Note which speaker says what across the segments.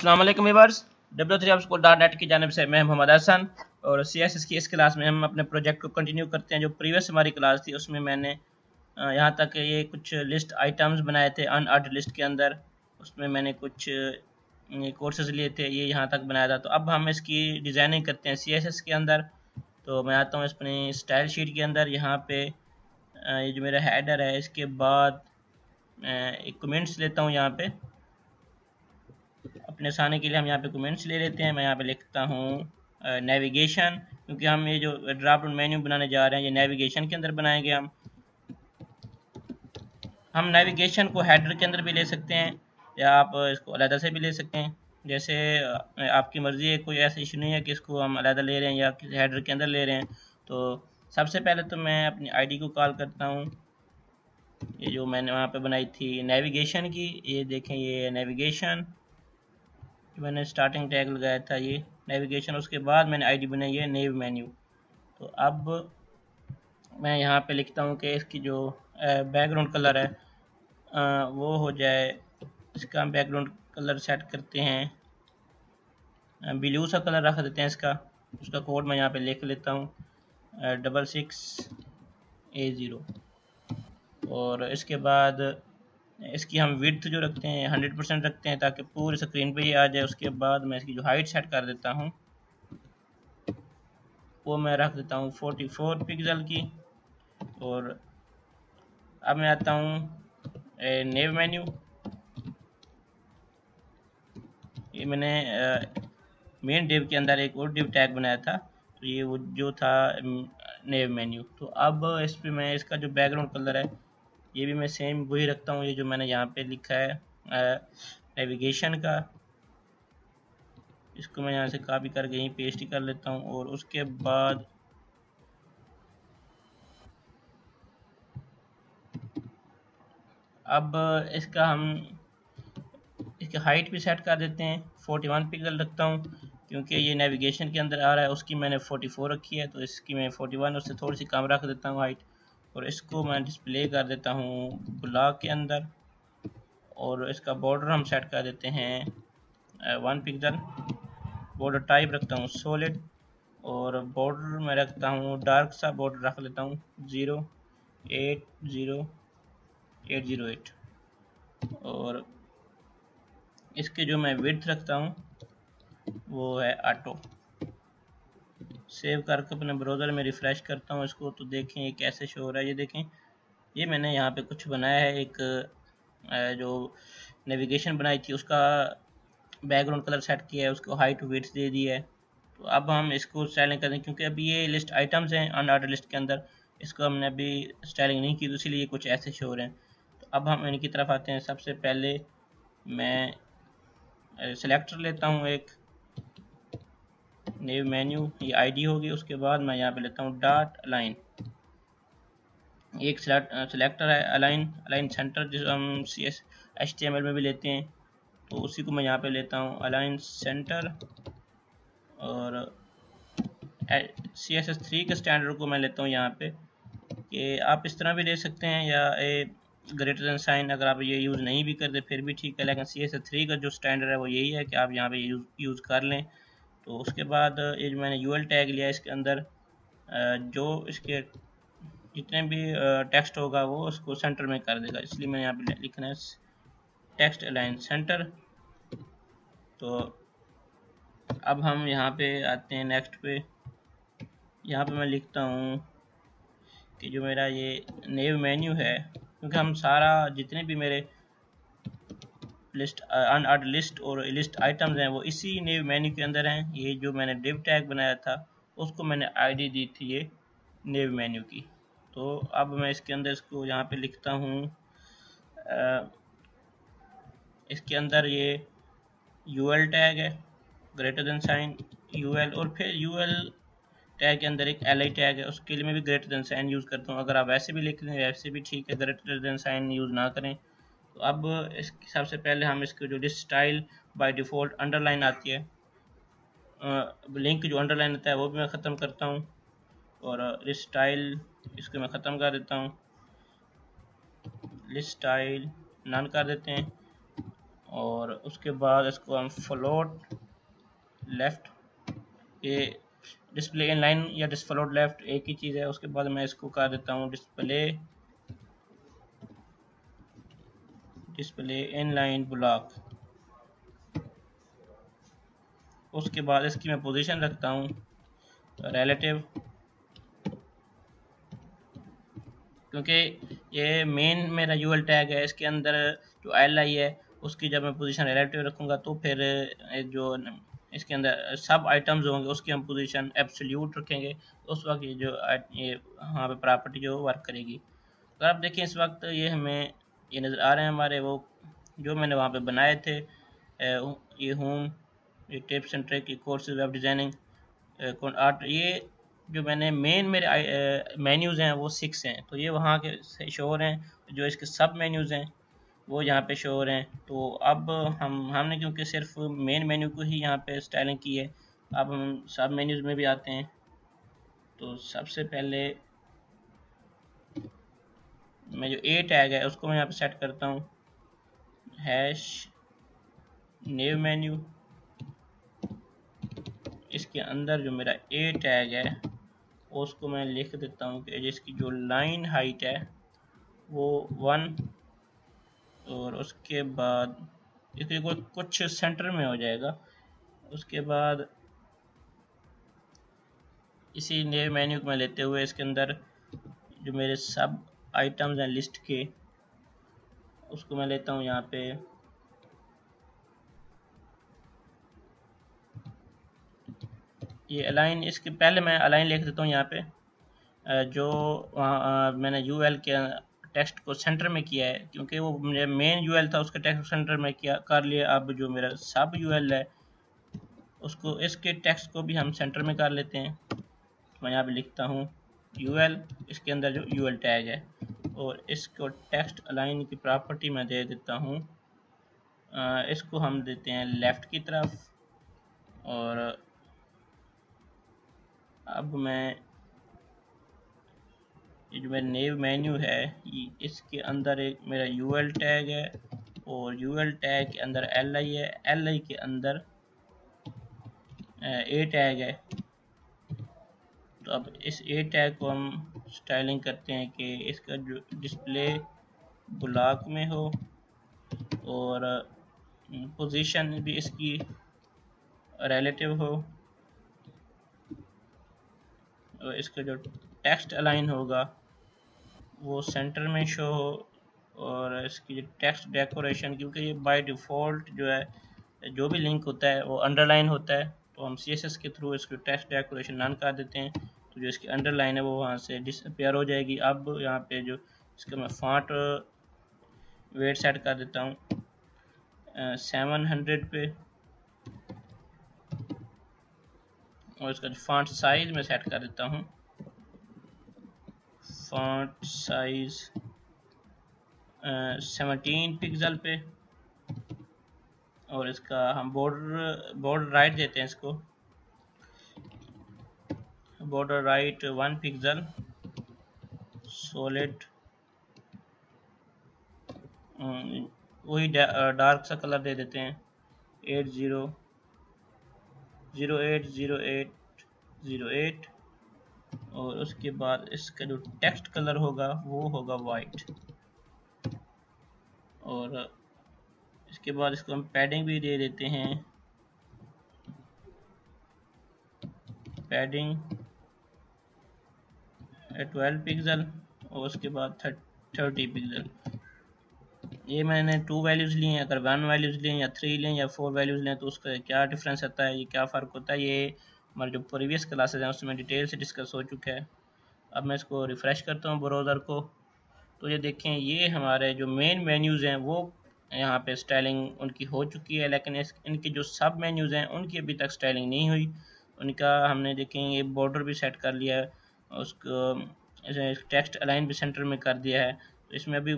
Speaker 1: अस्सलाम वालेकुम viewers, W3Upschool.net की जानिब से मैं मोहम्मद हसन और CSS की इस क्लास में हम अपने प्रोजेक्ट को कंटिन्यू करते हैं। जो प्रीवियस हमारी क्लास थी उसमें मैंने यहाँ तक ये कुछ लिस्ट आइटम्स बनाए थे अनऑर्डर लिस्ट के अंदर। उसमें मैंने कुछ कोर्सेज लिए थे, ये यहाँ तक बनाया था। तो अब हम इसकी डिज़ाइनिंग करते हैं CSS के अंदर। तो मैं आता हूँ अपनी स्टाइल शीट के अंदर। यहाँ पे ये जो मेरा हेडर है, इसके बाद एक कमेंट्स लेता हूँ। यहाँ पे अपने आसानी के लिए हम यहाँ पे कमेंट्स ले लेते हैं। मैं यहाँ पे लिखता हूँ नेविगेशन, क्योंकि हम ये जो ड्रॉप डाउन मेन्यू बनाने जा रहे हैं ये नेविगेशन के अंदर बनाएंगे। हम नेविगेशन को हेडर के अंदर भी ले सकते हैं या आप इसको अलग से भी ले सकते हैं, जैसे आपकी मर्ज़ी है। कोई ऐसा इशू नहीं है कि इसको हम अलग ले रहे हैं या किसी हेडर के अंदर ले रहे हैं। तो सबसे पहले तो मैं अपनी आईडी को कॉल करता हूँ, ये जो मैंने वहाँ पे बनाई थी नेविगेशन की। ये देखें, ये नेविगेशन मैंने स्टार्टिंग टैग लगाया था, ये नेविगेशन। उसके बाद मैंने आईडी बनाई है नेव मेन्यू। तो अब मैं यहाँ पे लिखता हूँ कि इसकी जो बैकग्राउंड कलर है वो हो जाए, इसका बैकग्राउंड कलर सेट करते हैं, ब्लू सा कलर रख देते हैं इसका। उसका कोड मैं यहाँ पे लिख लेता हूँ 66A0। और इसके बाद इसकी हम विड्थ जो रखते हैं 100% रखते हैं ताकि पूरी स्क्रीन पे ये आ जाए। उसके बाद मैं इसकी जो हाइट सेट कर देता हूँ वो मैं रख देता हूँ 44 पिक्सल की। और अब मैं आता हूँ नेव मेन्यू। ये मैंने मेन डिव के अंदर एक और डिव टैग बनाया था, तो ये वो जो था नेव मेन्यू। तो अब इस पर मैं इसका जो बैकग्राउंड कलर है ये भी मैं सेम वही रखता हूँ, ये जो मैंने यहाँ पे लिखा है नेविगेशन का। इसको मैं यहाँ से कॉपी करके यहीं पेस्ट कर लेता हूँ। और उसके बाद अब इसका हम इसकी हाइट भी सेट कर देते हैं, 41 पिक्सल रखता हूँ क्योंकि ये नेविगेशन के अंदर आ रहा है। उसकी मैंने 44 रखी है, तो इसकी मैं 41 उससे थोड़ी सी कम रख देता हूँ हाइट। और इसको मैं डिस्प्ले कर देता हूँ ब्लॉक के अंदर। और इसका बॉर्डर हम सेट कर देते हैं 1 पिक्सल। बॉर्डर टाइप रखता हूँ सॉलिड। और बॉर्डर मैं रखता हूँ डार्क सा बॉर्डर रख लेता हूँ 080808। और इसके जो मैं विड्थ रखता हूँ वो है ऑटो। सेव करके अपने ब्राउज़र में रिफ़्रेश करता हूँ इसको, तो देखें ये कैसे शो हो रहा है। ये देखें, ये मैंने यहाँ पे कुछ बनाया है, एक जो नेविगेशन बनाई थी उसका बैकग्राउंड कलर सेट किया है, उसको हाइट विड्थ दे दी है। तो अब हम इसको स्टाइलिंग करें, क्योंकि अभी ये लिस्ट आइटम्स हैं अनऑर्डर लिस्ट के अंदर, इसको हमने अभी स्टाइलिंग नहीं की, तो इसीलिए कुछ ऐसे शो हो रहे हैं। तो अब हम इनकी तरफ आते हैं। सबसे पहले मैं सेलेक्टर लेता हूँ एक नेव मेन्यू, ये आईडी होगी। उसके बाद मैं यहाँ पे लेता हूँ डॉट अलाइन, एक सेलेक्टर है अलाइन सेंटर, जिसको हम HTML में भी लेते हैं, तो उसी को मैं यहाँ पे लेता हूँ अलाइन सेंटर। और CSS3 के स्टैंडर्ड को मैं लेता हूँ यहाँ पे, कि आप इस तरह भी ले सकते हैं या ग्रेटर देन साइन। अगर आप ये यूज़ नहीं भी करते फिर भी ठीक है, लेकिन CSS3 का जो स्टैंडर्ड है वो यही है कि आप यहाँ पे यूज़ कर लें। तो उसके बाद ये जो मैंने UL टैग लिया इसके अंदर, जो इसके जितने भी टेक्स्ट होगा वो उसको सेंटर में कर देगा, इसलिए मैंने यहाँ पे लिखना है टेक्स्ट अलाइन सेंटर। तो अब हम यहाँ पे आते हैं नेक्स्ट पे। यहाँ पे मैं लिखता हूँ कि जो मेरा ये नेव मेन्यू है, क्योंकि हम सारा जितने भी मेरे लिस्ट अनऑर्डर लिस्ट और लिस्ट आइटम्स हैं वो इसी नेव मेन्यू के अंदर हैं। ये जो मैंने डिव टैग बनाया था उसको मैंने आईडी दी थी ये नेव मेन्यू की। तो अब मैं इसके अंदर इसको यहाँ पे लिखता हूँ, इसके अंदर ये UL टैग है ग्रेटर देन साइन UL, और फिर UL टैग के अंदर एक LI टैग है, उसके लिए मैं भी ग्रेटर देन साइन यूज़ करता हूँ। अगर आप वैसे भी लिख लें वैसे भी ठीक है, ग्रेटर देन साइन यूज़ ना करें। तो अब इसकी सबसे पहले हम इसको जो list style by default underline आती है, लिंक जो अंडरलाइन आता है वो भी मैं ख़त्म करता हूँ। और लिस्ट स्टाइल इसको मैं ख़त्म कर देता हूँ, लिस्ट स्टाइल नन कर देते हैं। और उसके बाद इसको हम फ्लोट लेफ़्ट, ये डिस्प्ले इन लाइन या फ्लोट लेफ़्ट एक ही चीज़ है। उसके बाद मैं इसको कर देता हूँ डिस्प्ले इन लाइन ब्लॉक। उसके बाद इसकी मैं पोजीशन रखता हूँ रिलेटिव, क्योंकि ये मेन मेरा यूएल टैग है, इसके अंदर जो एल आई है उसकी जब मैं पोजीशन रिलेटिव रखूँगा तो फिर जो इसके अंदर सब आइटम्स होंगे उसकी हम पोजीशन एब्सोल्यूट रखेंगे, तो उस वक्त ये वहाँ पे प्रॉपर्टी जो वर्क करेगी। अगर आप देखें इस वक्त ये हमें ये नज़र आ रहे हैं हमारे वो जो मैंने वहाँ पे बनाए थे, ये होम, ये टिप्स एंड ट्रिक, ये कोर्सेज, वेब डिज़ाइनिंग, आर्ट, ये जो मैंने मेरे मेन्यूज़ हैं वो 6 हैं, तो ये वहाँ के शो हो रहे हैं। जो इसके सब मेन्यूज़ हैं वो यहाँ पे शो हो रहे हैं। तो अब हमने क्योंकि सिर्फ मेन मेन्यू को ही यहाँ पे स्टाइलिंग की है, अब हम सब मेन्यूज़ में भी आते हैं। तो सबसे पहले मैं जो ए टैग है उसको मैं यहाँ पे सेट करता हूँ, हैश न्यू मेन्यू। इसके अंदर जो मेरा ए टैग है उसको मैं लिख देता हूँ कि जिसकी जो लाइन हाइट है वो 1, और उसके बाद इसके कुछ सेंटर में हो जाएगा। उसके बाद इसी नए मेन्यू को मैं लेते हुए इसके अंदर जो मेरे सब आइटम्स हैं लिस्ट के उसको मैं लेता हूँ यहाँ पे ये अलाइन। इसके पहले मैं अलाइन लिख देता हूँ यहाँ पे जो मैंने यूएल के टेक्स्ट को सेंटर में किया है, क्योंकि वो मेरा मेन यूएल था उसके टेक्स्ट सेंटर में किया कर लिया। अब जो मेरा सब यूएल है उसको इसके टेक्स्ट को भी हम सेंटर में कर लेते हैं। तो मैं यहाँ पे लिखता हूँ यूएल, इसके अंदर जो यूएल टैग है, और इसको टेक्स्ट अलाइन की प्रॉपर्टी मैं दे देता हूँ, इसको हम देते हैं लेफ़्ट की तरफ। और अब मैं ये जो मेरा नेव मेन्यू है इसके अंदर एक मेरा यूएल टैग है, और यूएल टैग के अंदर एल आई है, एल आई के अंदर ए टैग है। तो अब इस ए टैग को हम स्टाइलिंग करते हैं कि इसका जो डिस्प्ले ब्लॉक में हो और पोजीशन भी इसकी रिलेटिव हो, और इसका जो टेक्स्ट अलाइन होगा वो सेंटर में शो हो, और इसकी जो टेक्स्ट डेकोरेशन, क्योंकि ये बाय डिफ़ॉल्ट जो है जो भी लिंक होता है वो अंडरलाइन होता है, तो हम CSS के थ्रू इसकी टेक्स्ट डेकोरेशन नन कर देते हैं, तो जो इसकी अंडरलाइन है वो वहाँ से डिसअपियर हो जाएगी। अब यहाँ पे जो इसका मैं फॉन्ट वेट सेट कर देता हूँ 700 पे, और इसका जो फॉन्ट साइज में सेट कर देता हूँ फॉन्ट साइज 17 पिक्सल पे, और इसका हम बॉर्डर राइट देते हैं, इसको बॉर्डर राइट 1 पिक्सल सॉलिड, वही डार्क सा कलर दे देते हैं 80080808, और उसके बाद इसका जो टेक्स्ट कलर होगा वो होगा वाइट। और इसके बाद इसको हम पैडिंग भी दे देते हैं, पैडिंग 12 पिक्सल, और उसके बाद 30 पिक्सल। ये मैंने 2 वैल्यूज़ ली हैं, अगर 1 वैल्यूज़ लें या 3 लें या 4 वैल्यूज़ लें तो उसका क्या डिफरेंस आता है, ये क्या फ़र्क होता है, ये हमारे जो प्रीवियस क्लासेज हैं उसमें डिटेल से डिस्कस हो चुका है। अब मैं इसको रिफ़्रेश करता हूँ ब्राउज़र को, तो ये देखें ये हमारे जो मेन मेन्यूज़ हैं वो यहाँ पे स्टाइलिंग उनकी हो चुकी है, लेकिन इनके जो सब मेन्यूज़ हैं उनकी अभी तक स्टाइलिंग नहीं हुई। उनका हमने देखें ये बॉर्डर भी सेट कर लिया है, उसको टेक्स्ट अलाइन भी सेंटर में कर दिया है, तो इसमें अभी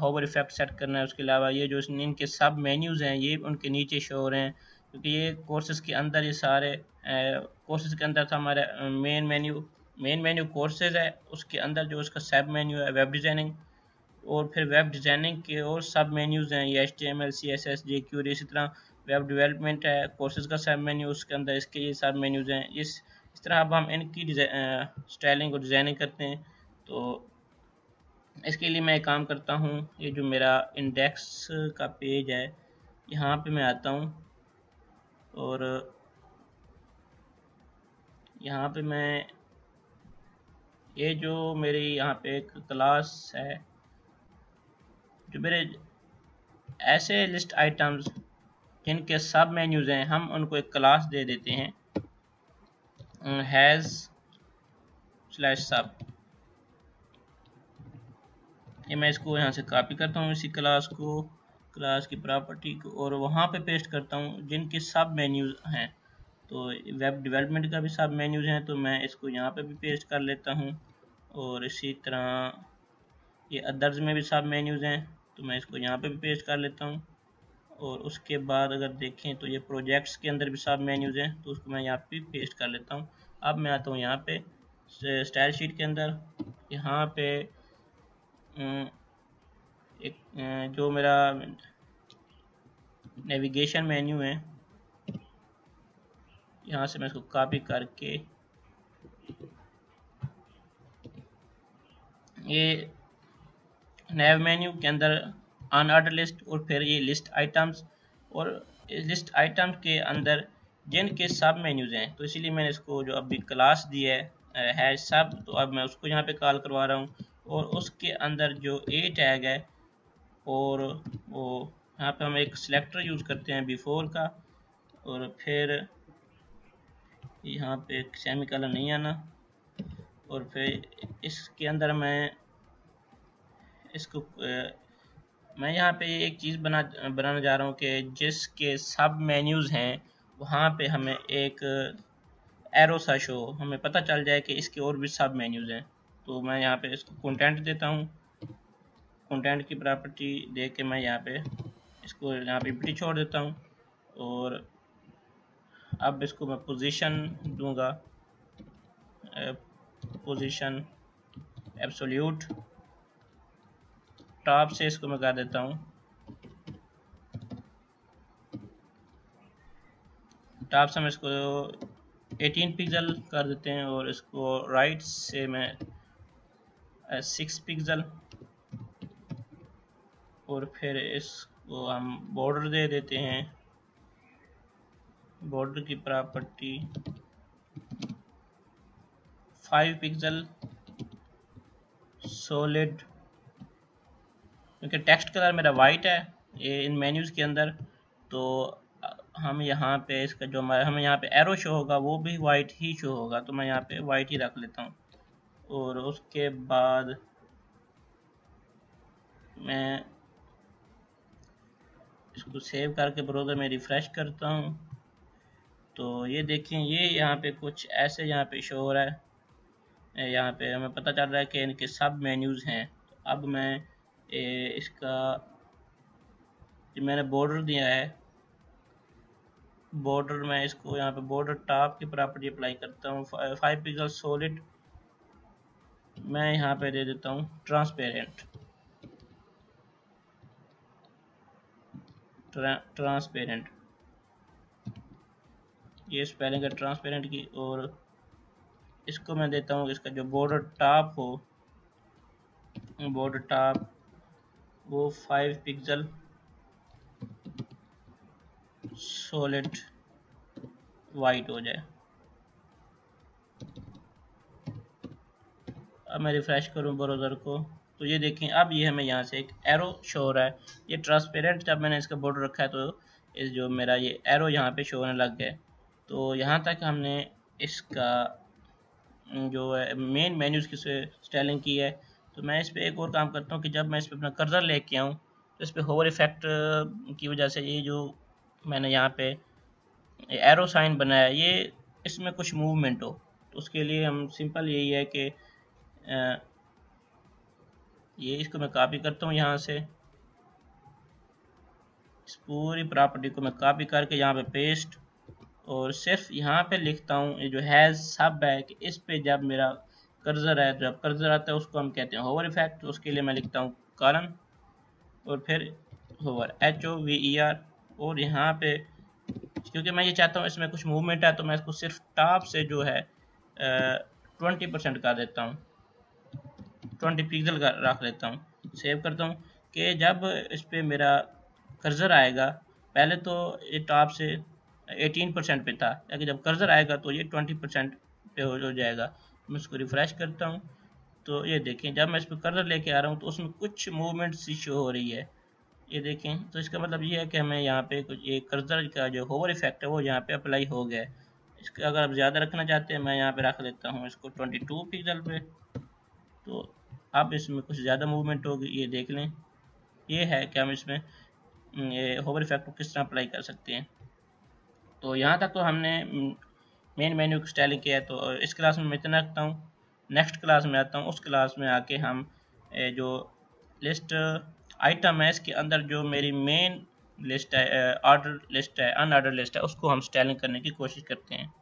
Speaker 1: होवर इफेक्ट सेट करना है। उसके अलावा ये जो इनके सब मेन्यूज़ हैं ये उनके नीचे शो हो रहे हैं, क्योंकि ये कोर्सेज़ के अंदर ये सारे कोर्सेज़ के अंदर था हमारे मेन मेन्यू कोर्सेज़ है, उसके अंदर जो उसका सब मेन्यू है वेब डिज़ाइनिंग, और फिर वेब डिज़ाइनिंग के और सब मेन्यूज़ हैं, ये HTML CSS jQuery, इसी तरह वेब डेवलपमेंट है, कोर्सेज़ का सब मेन्यू, उसके अंदर इसके ये सब मेन्यूज़ हैं। इस तरह अब हम इनकी स्टाइलिंग और डिज़ाइनिंग करते हैं। तो इसके लिए मैं एक काम करता हूँ, ये जो मेरा इंडेक्स का पेज है यहाँ पे मैं आता हूँ और यहाँ पे मैं ये जो मेरी यहाँ पे एक क्लास है, जो मेरे ऐसे लिस्ट आइटम्स जिनके सब मेन्यूज़ हैं, हम उनको एक क्लास दे देते हैं हैज़/सब। ये मैं इसको यहाँ से कॉपी करता हूँ इसी क्लास को, क्लास की प्रॉपर्टी को, और वहाँ पे पेस्ट करता हूँ जिनके सब मेन्यूज़ हैं। तो वेब डेवलपमेंट का भी सब मेन्यूज़ हैं, तो मैं इसको यहाँ पे भी पेस्ट कर लेता हूँ। और इसी तरह ये अदर्स में भी सब मेन्यूज़ हैं, तो मैं इसको यहाँ पे भी पेस्ट कर लेता हूँ। और उसके बाद अगर देखें तो ये प्रोजेक्ट्स के अंदर भी सब मेन्यूज़ हैं, तो उसको मैं यहाँ पे पेस्ट कर लेता हूँ। अब मैं आता हूँ यहाँ पे स्टाइल शीट के अंदर, यहाँ पे एक जो मेरा नेविगेशन मेन्यू है, यहाँ से मैं इसको कॉपी करके ये नैव मेन्यू के अंदर अनऑर्डर लिस्ट, और फिर ये लिस्ट आइटम्स, और लिस्ट आइटम्स के अंदर जिनके सब मेन्यूज़ हैं। तो इसीलिए मैंने इसको जो अभी क्लास दी है सब, तो अब मैं उसको यहाँ पे कॉल करवा रहा हूँ। और उसके अंदर जो ए टैग है, और वो यहाँ पे हम एक सिलेक्टर यूज़ करते हैं बिफोर का, और फिर यहाँ पे सेमीकोलन नहीं आना, और फिर इसके अंदर मैं इसको मैं यहाँ पे एक चीज़ बनाने जा रहा हूँ कि जिसके सब मेन्यूज़ हैं वहाँ पे हमें एक एरो सा शो, हमें पता चल जाए कि इसके और भी सब मेन्यूज़ हैं। तो मैं यहाँ पे इसको कंटेंट देता हूँ, कंटेंट की प्रॉपर्टी दे के मैं यहाँ पे इसको यहाँ पे एम्प्टी छोड़ देता हूँ। और अब इसको मैं पोजीशन दूंगा, पोजीशन एब्सोल्यूट, टॉप से इसको मैं कर देता हूँ, टॉप से हम इसको 18 पिक्सल कर देते हैं, और इसको राइट से मैं 6 पिक्सल, और फिर इसको हम बॉर्डर दे देते हैं, बॉर्डर की प्रॉपर्टी 5 पिक्सल सॉलिड, क्योंकि टेक्स्ट कलर मेरा वाइट है ये इन मेन्यूज़ के अंदर। तो हम यहाँ पे इसका जो हमें यहाँ पे एरो शो होगा वो भी वाइट ही शो होगा, तो मैं यहाँ पे वाइट ही रख लेता हूँ। और उसके बाद मैं इसको सेव करके ब्राउज़र में रिफ़्रेश करता हूँ। तो ये देखें, ये यहाँ पे कुछ ऐसे यहाँ पे शो हो रहा है, यहाँ पे हमें पता चल रहा है कि इनके सब मेन्यूज़ हैं। तो अब मैं इसका जो मैंने बॉर्डर दिया है, बॉर्डर में इसको यहाँ पे बॉर्डर टॉप की प्रॉपर्टी अप्लाई करता हूँ, 5 पिक्सल सॉलिड, मैं यहाँ पे दे देता हूँ ट्रांसपेरेंट, ट्रांसपेरेंट, ये स्पेलिंग है ट्रांसपेरेंट की। और इसको मैं देता हूँ इसका जो बॉर्डर टॉप हो, बॉर्डर टॉप वो 5 पिक्सल सॉलिड वाइट हो जाए। अब मैं रिफ़्रेश करूँ ब्राउज़र को, तो ये देखें अब ये हमें यहाँ से एक एरो शो हो रहा है। ये ट्रांसपेरेंट जब मैंने इसका बॉर्डर रखा है तो इस जो मेरा ये एरो यहाँ पे शो होने लग गया। तो यहाँ तक हमने इसका जो है मेन मेन्यूज़ की स्टाइलिंग की है। तो मैं इस पर एक और काम करता हूँ कि जब मैं इस पर अपना कर्सर लेके आऊँ तो इस पर होवर इफेक्ट की वजह से ये जो मैंने यहाँ पे एरो साइन बनाया ये इसमें कुछ मूवमेंट हो, तो उसके लिए हम सिंपल यही है कि ये इसको मैं कॉपी करता हूँ यहाँ से, इस पूरी प्रॉपर्टी को मैं कॉपी करके यहाँ पे पेस्ट, और सिर्फ यहाँ पे लिखता हूँ ये जो हैज़ सब है कि इस पे जब मेरा कर्सर है, जब कर्सर आता है उसको हम कहते हैं होवर इफेक्ट। तो उसके लिए मैं लिखता हूँ कॉलन और फिर होवर HOVER। और यहाँ पे क्योंकि मैं ये चाहता हूँ इसमें कुछ मूवमेंट है तो मैं इसको सिर्फ टॉप से जो है 20% कर देता हूँ, 20 पिक्सल का रख लेता हूँ। सेव करता हूँ कि जब इस पर मेरा कर्सर आएगा, पहले तो ये टॉप से 18% पे था, लेकिन जब कर्सर आएगा तो ये 20% पे हो जाएगा। मैं इसको रिफ्रेश करता हूँ तो ये देखें जब मैं इस पर कर्सर लेके आ रहा हूँ तो उसमें कुछ मूवमेंट सी शो हो रही है, ये देखें। तो इसका मतलब ये है कि हमें यहाँ पे कुछ ये कर्सर का जो होवर इफेक्ट है वो यहाँ पे अप्लाई हो गया है। इसका अगर आप ज़्यादा रखना चाहते हैं मैं यहाँ पे रख लेता हूँ इसको 22 पिक्सल पे, तो अब इसमें कुछ ज़्यादा मूवमेंट होगी, ये देख लें। ये है कि हम इसमें ये होवर इफेक्ट को किस तरह अप्लाई कर सकते हैं। तो यहाँ तक तो हमने मेन मेन्यू की स्टाइलिंग किया है। तो इस क्लास में मैं इतना रखता हूँ, नेक्स्ट क्लास में आता हूँ। उस क्लास में आके हम जो लिस्ट आइटम है इसके अंदर जो मेरी मेन लिस्ट है, ऑर्डर लिस्ट है, अनऑर्डर लिस्ट है, उसको हम स्टाइलिंग करने की कोशिश करते हैं।